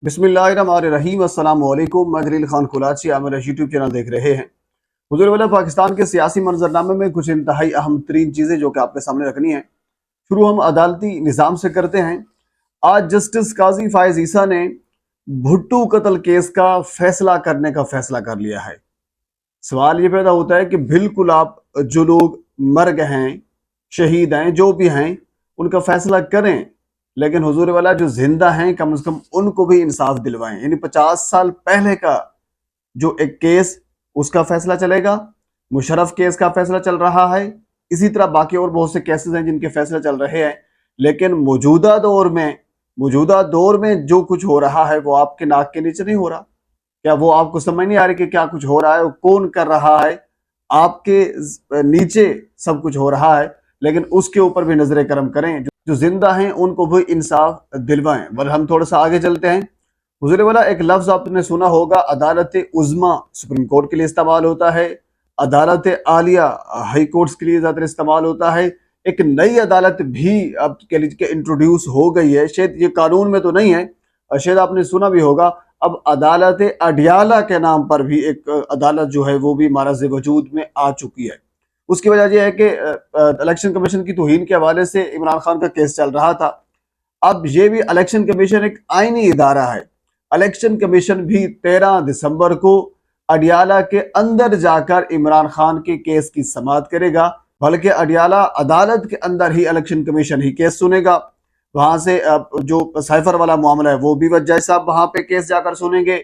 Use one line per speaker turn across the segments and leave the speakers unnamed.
बिस्मिल्लाहिर्रहमानिर्रहीम। अस्सलाम वालेकुम। मैं जलील खान कुलाची, आप मेरा यूट्यूब चैनल देख रहे हैं। हुज़ूर वाला पाकिस्तान के सियासी मंजरनामे में कुछ इंतहाई अहम तरीन चीज़ें जो कि आपके सामने रखनी है। शुरू हम अदालती निज़ाम से करते हैं। आज जस्टिस काजी फायज ईसा ने भुट्टो कत्ल केस का फैसला करने का फैसला कर लिया है। सवाल ये पैदा होता है कि बिल्कुल आप जो लोग मर गए हैं, शहीद हैं, जो भी हैं, उनका फैसला करें, लेकिन हुजूर वाला जो जिंदा हैं कम से कम उनको भी इंसाफ दिलवाएं। यानी 50 साल पहले का जो एक केस, उसका फैसला चलेगा। मुशर्रफ केस का फैसला चल रहा है। इसी तरह बाकी और बहुत से केसेस हैं जिनके फैसले चल रहे हैं। लेकिन मौजूदा दौर में जो कुछ हो रहा है वो आपके नाक के नीचे नहीं हो रहा। क्या वो आपको समझ नहीं आ रही कि क्या कुछ हो रहा है, कौन कर रहा है? आपके नीचे सब कुछ हो रहा है, लेकिन उसके ऊपर भी नजर करम करें। जो जिंदा हैं उनको भी इंसाफ दिलवाएं। बल हम थोड़ा सा आगे चलते हैं। हुजूर वाला एक लफ्ज आपने सुना होगा, अदालत उज़्मा सुप्रीम कोर्ट के लिए इस्तेमाल होता है, अदालत आलिया हाई कोर्ट्स के लिए ज़्यादा इस्तेमाल होता है। एक नई अदालत भी अब कह लीजिए कि इंट्रोड्यूस हो गई है। शायद ये कानून में तो नहीं है, शायद आपने सुना भी होगा। अब अदालत अडियाला के नाम पर भी एक अदालत जो है वो भी मारज़ वजूद में आ चुकी है। उसकी वजह यह है कि इलेक्शन कमीशन की तौहीन के हवाले से इमरान खान का केस चल रहा था। अब ये भी इलेक्शन कमीशन एक आईनी इदारा है। इलेक्शन कमीशन भी 13 दिसंबर को अडियाला के अंदर जाकर इमरान खान के केस की समाअत करेगा। बल्कि अडियाला अदालत के अंदर ही इलेक्शन कमीशन ही केस सुनेगा। वहां से जो साइफर वाला मामला है वो भी जज साहब वहां पे केस जाकर सुनेंगे।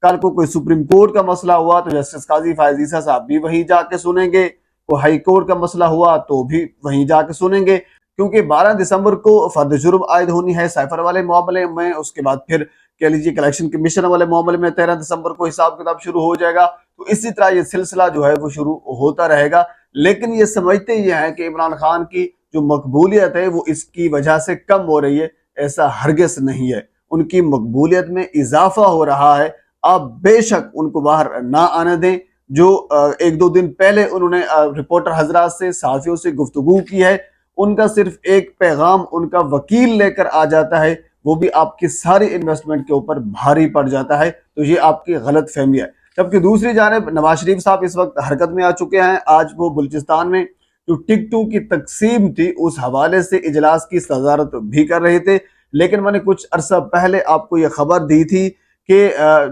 कल को कोई सुप्रीम कोर्ट का मसला हुआ तो जस्टिस काजी फायज ईसा साहब भी वहीं जाके सुनेंगे। कोई हाई कोर्ट का मसला हुआ तो भी वहीं जाके सुनेंगे। क्योंकि 12 दिसंबर को फर्द जुर्म आयद होनी है साइफर वाले मामले में। उसके बाद फिर कह लीजिए इलेक्शन कमीशन वाले मामले में 13 दिसंबर को हिसाब किताब शुरू हो जाएगा। तो इसी तरह ये सिलसिला जो है वो शुरू होता रहेगा। लेकिन ये समझते ये हैं कि इमरान खान की जो मकबूलियत है वो इसकी वजह से कम हो रही है। ऐसा हरगिज नहीं है, उनकी मकबूलियत में इजाफा हो रहा है। आप बेशक उनको बाहर ना आने दें। जो एक दो दिन पहले उन्होंने रिपोर्टर हजरात से, सहाफियों से गुफ्तगू की है, उनका सिर्फ एक पैगाम उनका वकील लेकर आ जाता है, वो भी आपकी सारी इन्वेस्टमेंट के ऊपर भारी पड़ जाता है। तो ये आपकी गलत फहमी है। जबकि दूसरी जानिब नवाज शरीफ साहब इस वक्त हरकत में आ चुके हैं। आज वो बलूचिस्तान में जो टिकटों की तकसीम थी उस हवाले से इजलास की सदारत भी कर रहे थे। लेकिन मैंने कुछ अरसा पहले आपको ये खबर दी थी कि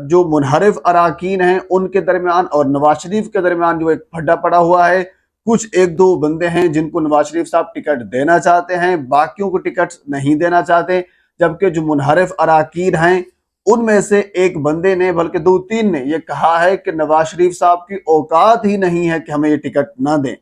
जो मुनहरिफ अराकीन हैं उनके दरमियान और नवाज शरीफ के दरमियान जो एक फड्डा पड़ा हुआ है। कुछ एक दो बंदे हैं जिनको नवाज शरीफ साहब टिकट देना चाहते हैं, बाकियों को टिकट नहीं देना चाहते। जबकि जो मुनहरिफ अराकीन हैं उनमें से एक बंदे ने, बल्कि दो तीन ने, ये कहा है कि नवाज शरीफ साहब की औकात ही नहीं है कि हमें ये टिकट ना दें।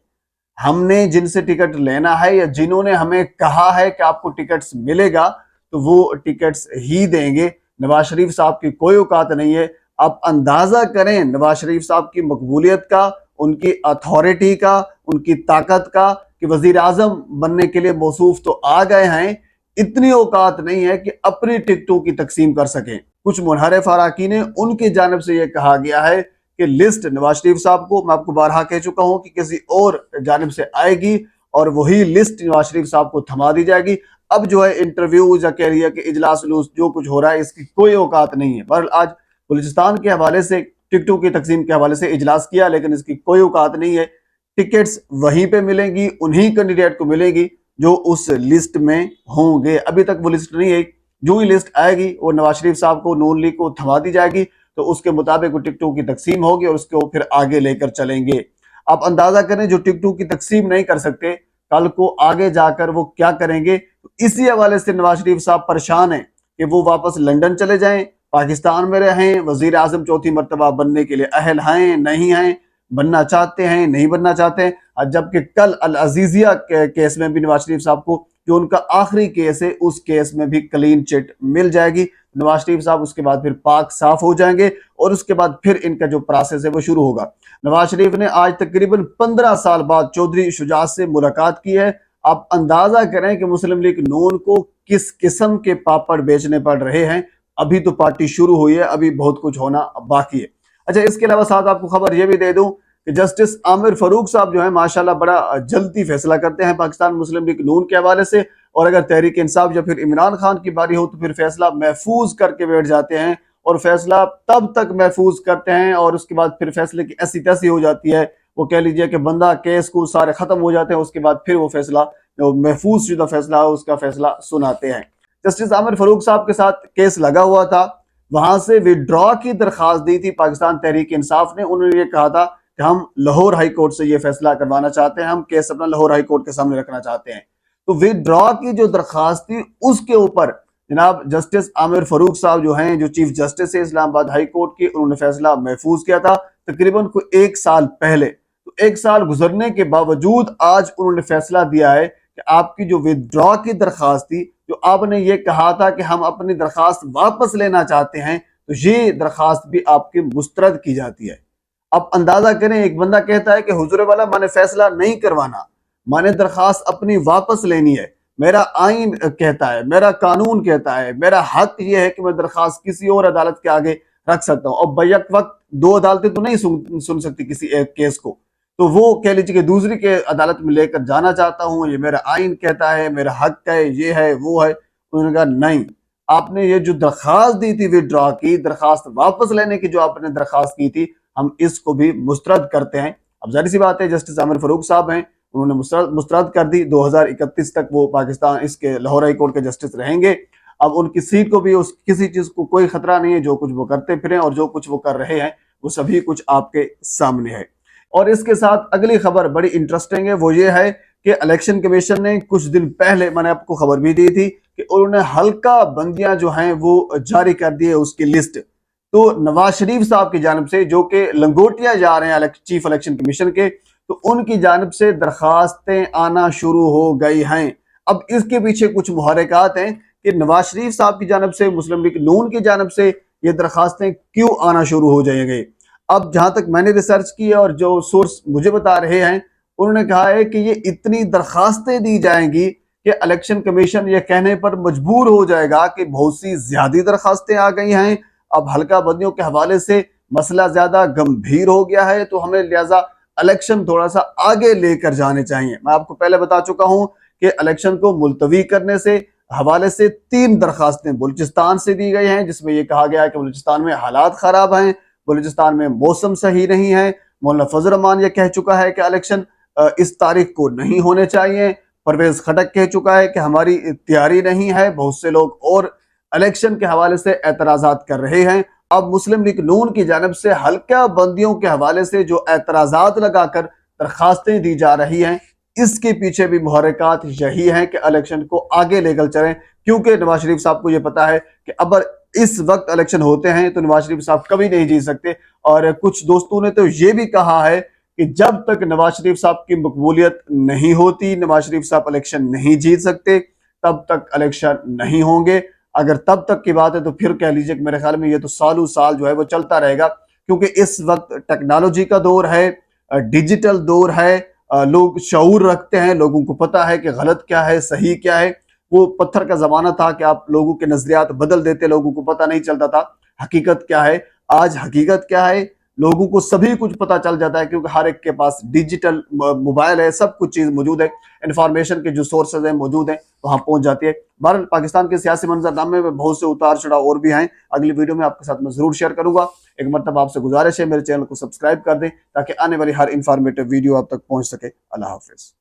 हमने जिनसे टिकट लेना है या जिन्होंने हमें कहा है कि आपको टिकट्स मिलेगा तो वो टिकट्स ही देंगे। नवाज शरीफ साहब की कोई औकात नहीं है। आप अंदाजा करें नवाज शरीफ साहब की मकबूलियत का, उनकी अथॉरिटी का, उनकी ताकत का, कि वजीर आजम बनने के लिए मौसूफ तो आ गए हैं, इतनी औकात नहीं है कि अपनी टिकटों की तकसीम कर सकें। कुछ मुनहरिफ अराकीन ने उनकी जानिब से यह कहा गया है कि लिस्ट नवाज शरीफ साहब को, मैं आपको बारहा कह चुका हूं कि किसी और जानिब से आएगी और वही लिस्ट नवाज शरीफ साहब को थमा दी जाएगी। अब जो है इंटरव्यूज या कह रही है कि इजलास जो कुछ हो रहा है इसकी कोई औकात नहीं है। बहरहाल आज बलूचिस्तान के हवाले से, टिकटों की तकसीम के हवाले से इजलास किया, लेकिन इसकी कोई औकात नहीं है। टिकट्स वहीं पे मिलेंगी, उन्हीं कैंडिडेट को मिलेगी जो उस लिस्ट में होंगे। अभी तक वो लिस्ट नहीं है। जो ही लिस्ट आएगी वो नवाज शरीफ साहब को, नून लीग को थमा दी जाएगी। तो उसके मुताबिक वो टिकटों की तकसीम होगी और उसको फिर आगे लेकर चलेंगे। आप अंदाजा करें जो टिकटों की तकसीम नहीं कर सकते, कल को आगे जाकर वो क्या करेंगे। तो इसी हवाले से नवाज शरीफ साहब परेशान हैं कि वो वापस लंदन चले जाएं, पाकिस्तान में रहें, वजीर आजम चौथी मरतबा बनने के लिए अहल हैं नहीं हैं, बनना चाहते हैं नहीं बनना चाहते हैं। जबकि कल अल अजीजिया केस में भी नवाज शरीफ साहब को, जो उनका आखिरी केस है, उस केस में भी क्लीन चिट मिल जाएगी। नवाज शरीफ साहब उसके बाद फिर पाक साफ हो जाएंगे और उसके बाद फिर इनका जो प्रोसेस है वो शुरू होगा। नवाज शरीफ ने आज तकरीबन 15 साल बाद चौधरी शुजात से मुलाकात की है। आप अंदाजा करें कि मुस्लिम लीग नून को किस किस्म के पापड़ बेचने पड़ रहे हैं। अभी तो पार्टी शुरू हुई है, अभी बहुत कुछ होना बाकी है। अच्छा, इसके अलावा साथ आपको खबर यह भी दे दूं कि जस्टिस आमिर फारूक साहब जो है माशाल्लाह बड़ा जल्दी फैसला करते हैं पाकिस्तान मुस्लिम लीग नून के हवाले से। اور اگر تحریک انصاف یا پھر عمران خان کی باری ہو تو پھر فیصلہ محفوظ کر کے بیٹھ جاتے ہیں، اور فیصلہ تب تک محفوظ کرتے ہیں اور اس کے بعد پھر فیصلے کی ایسی تیسی ہو جاتی ہے، وہ کہہ لیجئے کہ بندہ کیس کو سارے ختم ہو جاتے ہیں، اس کے بعد پھر وہ فیصلہ جو محفوظ شدہ فیصلہ ہے اس کا فیصلہ سناتے ہیں۔ جسٹس عامر فاروق صاحب کے ساتھ کیس لگا ہوا تھا، وہاں سے وڈرا کی درخواست دی تھی پاکستان تحریک انصاف نے۔ انہوں نے یہ کہا تھا کہ ہم لاہور ہائی کورٹ سے یہ فیصلہ کروانا چاہتے ہیں، ہم کیس اپنا لاہور ہائی کورٹ کے سامنے رکھنا چاہتے ہیں۔ تو وڈرا کی جو درخواست تھی اس کے اوپر جناب جسٹس عامر فاروق صاحب جو ہیں، جو چیف جسٹس ہے اسلام آباد ہائی کورٹ کی، انہوں نے فیصلہ محفوظ کیا تھا تقریباً کوئی 1 سال پہلے۔ تو 1 سال گزرنے کے باوجود آج انہوں نے فیصلہ دیا ہے کہ آپ کی جو ودرا کی درخواست تھی، جو آپ نے یہ کہا تھا کہ ہم اپنی درخواست واپس لینا چاہتے ہیں، تو یہ درخواست بھی آپ کی مسترد کی جاتی ہے۔ اب اندازہ کریں، ایک بندہ کہتا ہے کہ حضور والا میں نے فیصلہ نہیں کروانا، میں نے درخواست اپنی واپس لینی ہے، میرا آئین کہتا ہے، میرا قانون کہتا ہے، میرا حق یہ ہے کہ میں درخواست کسی اور عدالت کے آگے رکھ سکتا ہوں، اور بیک وقت 2 عدالتیں تو نہیں سن سکتی کسی ایک کیس کو، تو وہ کہہ لیجیے کہ دوسری کے عدالت میں لے کر جانا چاہتا ہوں، یہ میرا آئین کہتا ہے، میرا حق ہے، یہ ہے وہ ہے۔ انہوں نے کہا نہیں، آپ نے یہ جو درخواست دی تھی وڈرا کی درخواست واپس لینے کی، جو آپ نے درخواست کی تھی، ہم اس کو بھی مسترد کرتے ہیں۔ اب ظاہر سی بات ہے جسٹس عامر فاروق صاحب ہیں، انہوں نے مسترد کر دی، 2031 تک وہ پاکستان اس کے لاہور ہائی کورٹ کے جسٹس رہیں گے۔ اب ان کی سیٹ کو بھی کسی چیز کو کوئی خطرہ نہیں ہے، جو کچھ وہ کرتے پھریں اور جو کچھ وہ کر رہے ہیں وہ سبھی کچھ آپ کے سامنے ہے۔ اور اس کے ساتھ اگلی خبر بڑی انٹرسٹنگ ہے، وہ یہ ہے کہ الیکشن کمیشن نے کچھ دن پہلے، میں نے آپ کو خبر بھی دی تھی کہ انہوں نے حلقہ بندیاں جو ہیں وہ جاری کر دی ہے اس کی لسٹ۔ تو نواز شریف صاحب کی جانب سے، جو کہ لنگوٹیا جا رہے ہیں چیف الیکشن کمیشن کے، تو ان کی جانب سے درخواستیں آنا شروع ہو گئی ہیں۔ اب اس کے پیچھے کچھ محرکات ہیں کہ نواز شریف صاحب کی جانب سے، مسلم لیگ نون کی جانب سے یہ درخواستیں کیوں آنا شروع ہو جائیں گے۔ اب جہاں تک میں نے ریسرچ کی ہے اور جو سورس مجھے بتا رہے ہیں، انہوں نے کہا ہے کہ یہ اتنی درخواستیں دی جائیں گی کہ الیکشن کمیشن یہ کہنے پر مجبور ہو جائے گا کہ بہت سی زیادہ درخواستیں آ گئی ہیں، اب حلقہ بندیوں کے حوالے سے مسئلہ زیادہ گمبھیر ہو گیا ہے، تو ہمیں لہٰذا الیکشن تھوڑا سا آگے لے کر جانے چاہیے۔ میں آپ کو پہلے بتا چکا ہوں کہ الیکشن کو ملتوی کرنے سے حوالے سے 3 درخواستیں بلوچستان سے دی گئی ہیں، جس میں یہ کہا گیا ہے کہ بلوچستان میں حالات خراب ہیں، بلوچستان میں موسم صحیح نہیں ہے۔ مولانا فضل الرحمان یہ کہہ چکا ہے کہ الیکشن اس تاریخ کو نہیں ہونے چاہیے۔ پرویز خٹک کہہ چکا ہے کہ ہماری تیاری نہیں ہے۔ بہت سے لوگ اور الیکشن کے حوالے سے اعتراضات کر رہے ہیں۔ اب مسلم لیگ نون کی جانب سے حلقہ بندیوں کے حوالے سے جو اعتراضات لگا کر درخواستیں دی جا رہی ہیں، اس کے پیچھے بھی محرکات یہی ہیں کہ الیکشن کو آگے لے کر چلیں، کیونکہ نواز شریف صاحب کو یہ پتا ہے کہ اب اس وقت الیکشن ہوتے ہیں تو نواز شریف صاحب کبھی نہیں جیت سکتے۔ اور کچھ دوستوں نے تو یہ بھی کہا ہے کہ جب تک نواز شریف صاحب کی مقبولیت نہیں ہوتی، نواز شریف صاحب الیکشن نہیں جیت سکتے، تب تک الیکشن نہیں ہوں گے۔ اگر تب تک کی بات ہے تو پھر کہہ لیجئے کہ میرے خیال میں یہ تو سالوں سال جو ہے وہ چلتا رہے گا، کیونکہ اس وقت ٹیکنالوجی کا دور ہے، ڈیجیٹل دور ہے، لوگ شعور رکھتے ہیں، لوگوں کو پتا ہے کہ غلط کیا ہے، صحیح کیا ہے۔ وہ پتھر کا زمانہ تھا کہ آپ لوگوں کے نظریات بدل دیتے، لوگوں کو پتہ نہیں چلتا تھا حقیقت کیا ہے۔ آج حقیقت کیا ہے، لوگوں کو سبھی کچھ پتہ چل جاتا ہے، کیونکہ ہر ایک کے پاس ڈیجیٹل موبائل ہے، سب کچھ چیز موجود ہے، انفارمیشن کے جو سورسز ہیں موجود ہیں، وہاں پہنچ جاتی ہے۔ بہرحال پاکستان کے سیاسی منظرنامے میں بہت سے اتار چڑھاؤ اور بھی ہیں، اگلی ویڈیو میں آپ کے ساتھ میں ضرور شیئر کروں گا۔ ایک مرتبہ آپ سے گزارش ہے میرے چینل کو سبسکرائب کر دیں تاکہ آنے والی ہر انفارمیٹیو ویڈیو آپ تک پہنچ سکے۔ اللہ حافظ۔